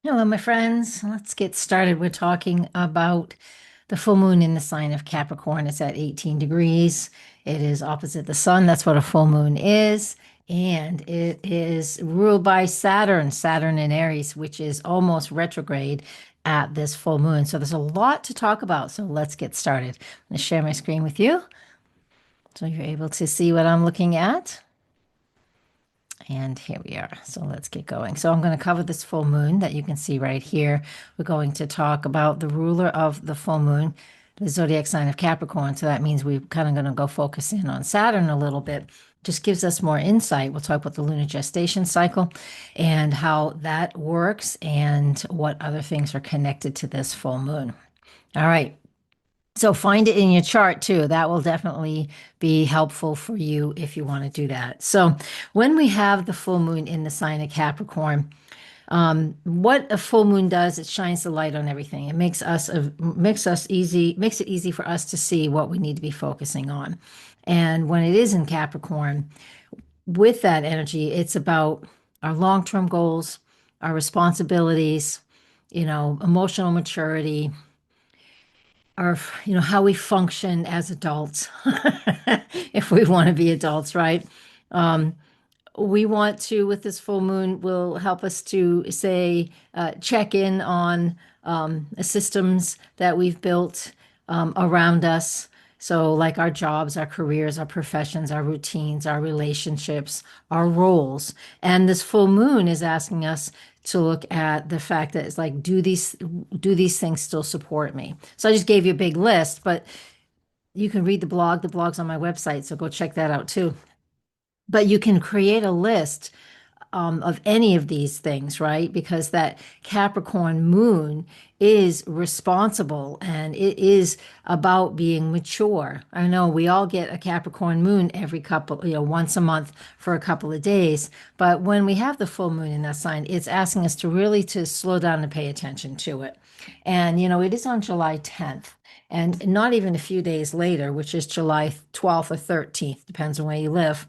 Hello, my friends. Let's get started. We're talking about the full moon in the sign of Capricorn. It's at 18 degrees. It is opposite the sun. That's what a full moon is. And it is ruled by Saturn, Saturn in Aries, which is almost retrograde at this full moon. So there's a lot to talk about. So let's get started. I'm going to share my screen with you so you're able to see what I'm looking at. And here we are. So let's get going. So I'm going to cover this full moon that you can see right here. We're going to talk about the ruler of the full moon, the zodiac sign of Capricorn. So that means we're kind of going to go focus in on Saturn a little bit. Just gives us more insight. We'll talk about the lunar gestation cycle and how that works and what other things are connected to this full moon. All right. So find it in your chart too. That will definitely be helpful for you if you want to do that. So when we have the full moon in the sign of Capricorn, what a full moon does, it shines the light on everything. It makes it easy for us to see what we need to be focusing on. And when it is in Capricorn, with that energy, it's about our long-term goals, our responsibilities, emotional maturity, our, how we function as adults, if we want to be adults, right? Um, we want to, with this full moon, will help us to say, check in on systems that we've built around us. So, like our jobs, our careers, our professions, our routines, our relationships, our roles. And this full moon is asking us to look at the fact that it's like, do these things still support me? So I just gave you a big list, but you can read the blog. The blog's on my website, so go check that out too. But you can create a list of any of these things, right? Because that Capricorn moon is responsible and it is about being mature. I know we all get a Capricorn moon every couple, once a month for a couple of days. But when we have the full moon in that sign, it's asking us to really to slow down and pay attention to it. And, it is on July 10th. And not even a few days later, which is July 12th or 13th, depends on where you live,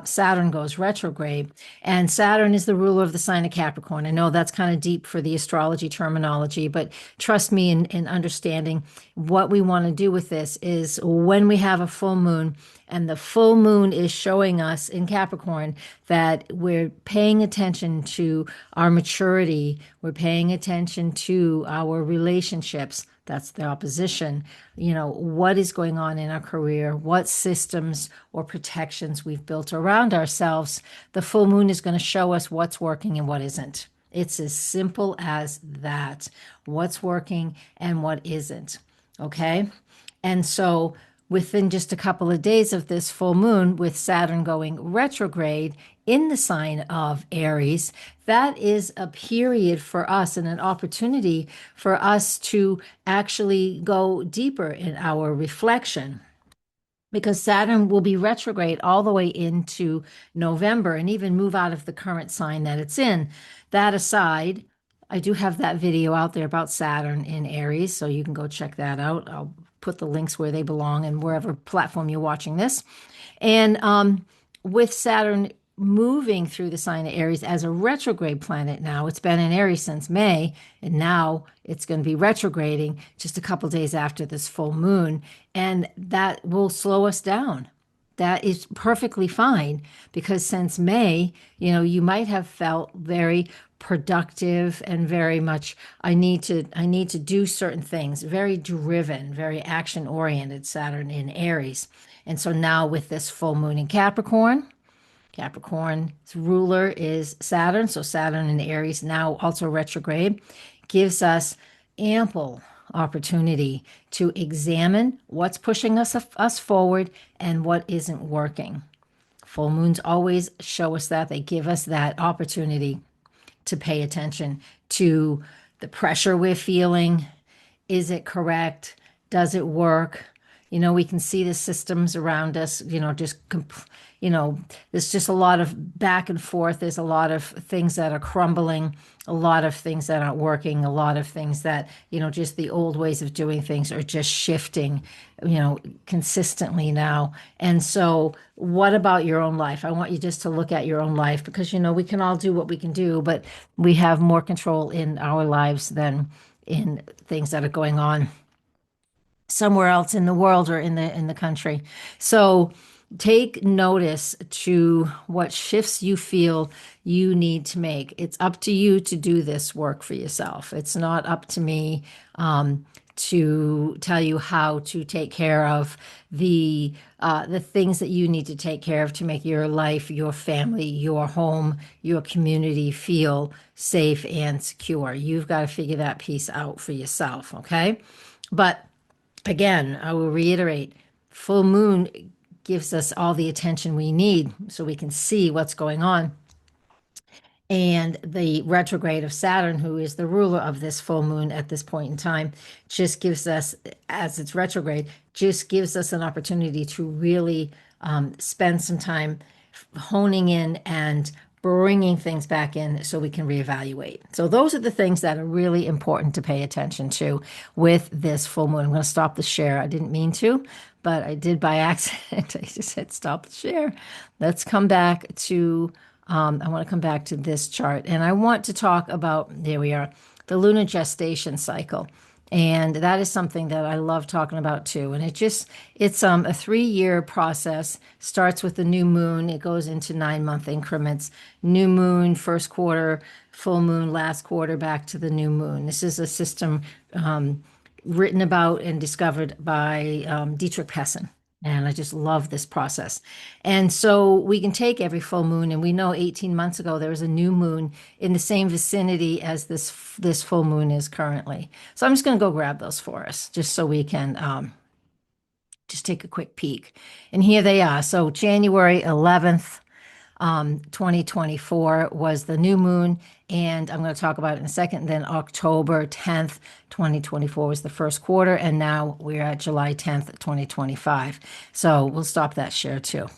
Saturn goes retrograde. And Saturn is the ruler of the sign of Capricorn. I know that's kind of deep for the astrology terminology, but trust me in understanding what we want to do with this is when we have a full moon, and the full moon is showing us in Capricorn that we're paying attention to our maturity, we're paying attention to our relationships. That's the opposition. What is going on in our career, what systems or protections we've built around ourselves. The full moon is going to show us what's working and what isn't. It's as simple as that. What's working and what isn't. Okay. And so within just a couple of days of this full moon, with Saturn going retrograde in the sign of Aries, that is a period for us and an opportunity for us to actually go deeper in our reflection. Because Saturn will be retrograde all the way into November and even move out of the current sign that it's in. That aside, I do have that video out there about Saturn in Aries, so you can go check that out. I'll put the links where they belong and wherever platform you're watching this. And with Saturn moving through the sign of Aries as a retrograde planet now, it's been in Aries since May, and now it's going to be retrograding just a couple days after this full moon, and that will slow us down. That is perfectly fine because since May, you might have felt very productive and very much I need to do certain things, very driven, very action oriented Saturn in Aries. And so now with this full moon in Capricorn, Capricorn's ruler is Saturn, so Saturn in Aries now also retrograde gives us ample opportunity to examine what's pushing us forward and what isn't working. Full moons always show us that. They give us that opportunity to pay attention to the pressure we're feeling. Is it correct? Does it work? We can see the systems around us, just you know, there's just a lot of back and forth. There's a lot of things that are crumbling, a lot of things that aren't working, a lot of things that, just the old ways of doing things are just shifting, consistently now. And so, what about your own life? I want you just to look at your own life because, we can all do what we can do, but we have more control in our lives than in things that are going on somewhere else in the world or in the country. So take notice to what shifts you feel you need to make. It's up to you to do this work for yourself. It's not up to me to tell you how to take care of the things that you need to take care of to make your life, your family, your home, your community feel safe and secure. You've got to figure that piece out for yourself, okay? But again, I will reiterate, full moon gives us all the attention we need so we can see what's going on. And the retrograde of Saturn, who is the ruler of this full moon at this point in time, just gives us, as it's retrograde, just gives us an opportunity to really spend some time honing in and bringing things back in so we can reevaluate. So those are the things that are really important to pay attention to with this full moon. I'm going to stop the share. I didn't mean to, but I did by accident. I just said stop the share. Let's come back to I want to come back to this chart and I want to talk about, there we are, the lunar gestation cycle. And that is something that I love talking about too. And it's a 3-year process, starts with the new moon. It goes into 9-month increments. New moon, first quarter, full moon, last quarter, back to the new moon. This is a system written about and discovered by Dietrich Pessin. And I just love this process. And so we can take every full moon, and we know 18 months ago there was a new moon in the same vicinity as this full moon is currently. So I'm just going to go grab those for us, just so we can just take a quick peek. And here they are. So January 11th, 2024 was the new moon, and I'm going to talk about it in a second. Then October 10th, 2024 was the first quarter, and now we're at July 10th, 2025. So we'll stop that share too.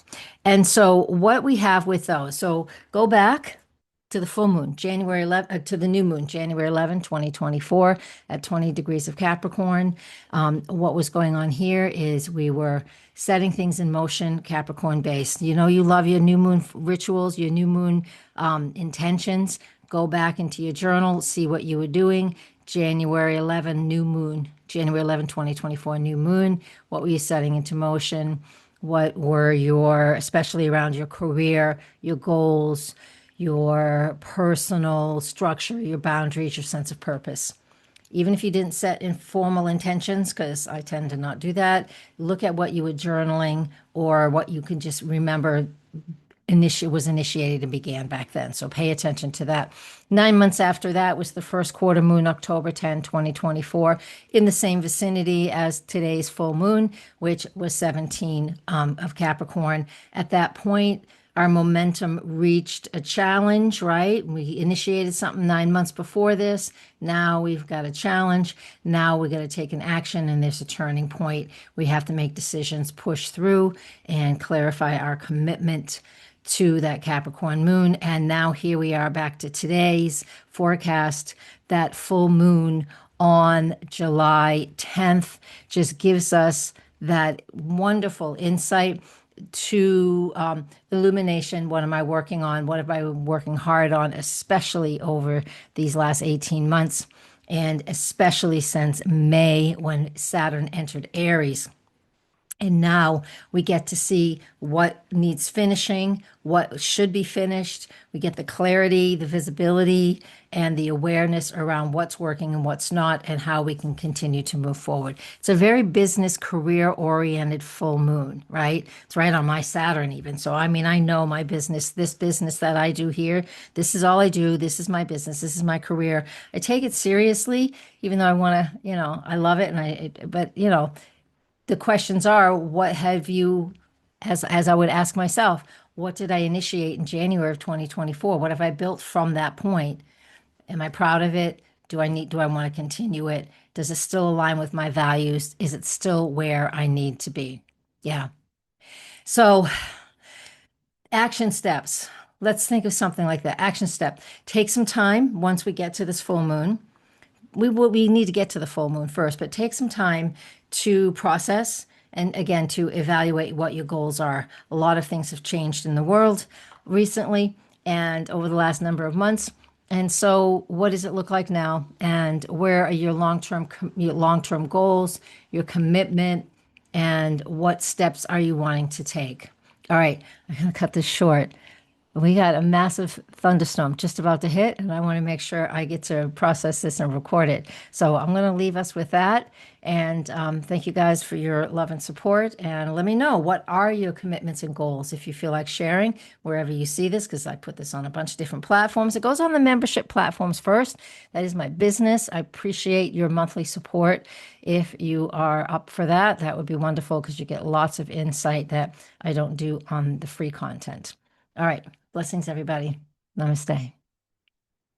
And so what we have with those, so go back to the full moon, January 11th, to the new moon, January 11, 2024, at 20 degrees of Capricorn. What was going on here is we were setting things in motion, Capricorn based. You love your new moon rituals, your new moon intentions. Go back into your journal, see what you were doing. January 11, new moon, January 11, 2024, new moon. What were you setting into motion? What were especially around your career, your goals, your personal structure, your boundaries, your sense of purpose. Even if you didn't set informal intentions, because I tend to not do that, look at what you were journaling or what you can just remember was initiated and began back then. So pay attention to that. 9 months after that was the first quarter moon, October 10, 2024, in the same vicinity as today's full moon, which was 17 of Capricorn. At that point, our momentum reached a challenge, right? We initiated something 9 months before this. Now we've got a challenge. Now we're going to take an action, and there's a turning point. We have to make decisions, push through, and clarify our commitment to that Capricorn moon. And now here we are back to today's forecast. That full moon on July 10th just gives us that wonderful insight to illumination. What am I working on? What have I been working hard on, especially over these last 18 months, and especially since May when Saturn entered Aries? And now we get to see what needs finishing, what should be finished. We get the clarity, the visibility, and the awareness around what's working and what's not, and how we can continue to move forward. It's a very business, career-oriented full moon, right? It's right on my Saturn even. So, I mean, I know my business, this business that I do here, this is all I do. This is my business. This is my career. I take it seriously, even though I want to, I love it. But, the questions are, what have you, as I would ask myself, what did I initiate in January of 2024? What have I built from that point? Am I proud of it? Do I want to continue it? Does it still align with my values? Is it still where I need to be? Yeah. So Action steps. Let's think of something like that. Action step. Take some time once we get to this full moon. We need to get to the full moon first, but take some time to process and again to evaluate what your goals are. A lot of things have changed in the world recently and over the last number of months. And so, what does it look like now? And where are your long-term goals, your commitment, and what steps are you wanting to take? All right, I'm going to cut this short. We got a massive thunderstorm just about to hit, and I want to make sure I get to process this and record it. So I'm going to leave us with that. And thank you guys for your love and support. And let me know, what are your commitments and goals if you feel like sharing wherever you see this, because I put this on a bunch of different platforms. It goes on the membership platforms first. That is my business. I appreciate your monthly support. If you are up for that, that would be wonderful because you get lots of insight that I don't do on the free content. All right. Blessings, everybody. Namaste.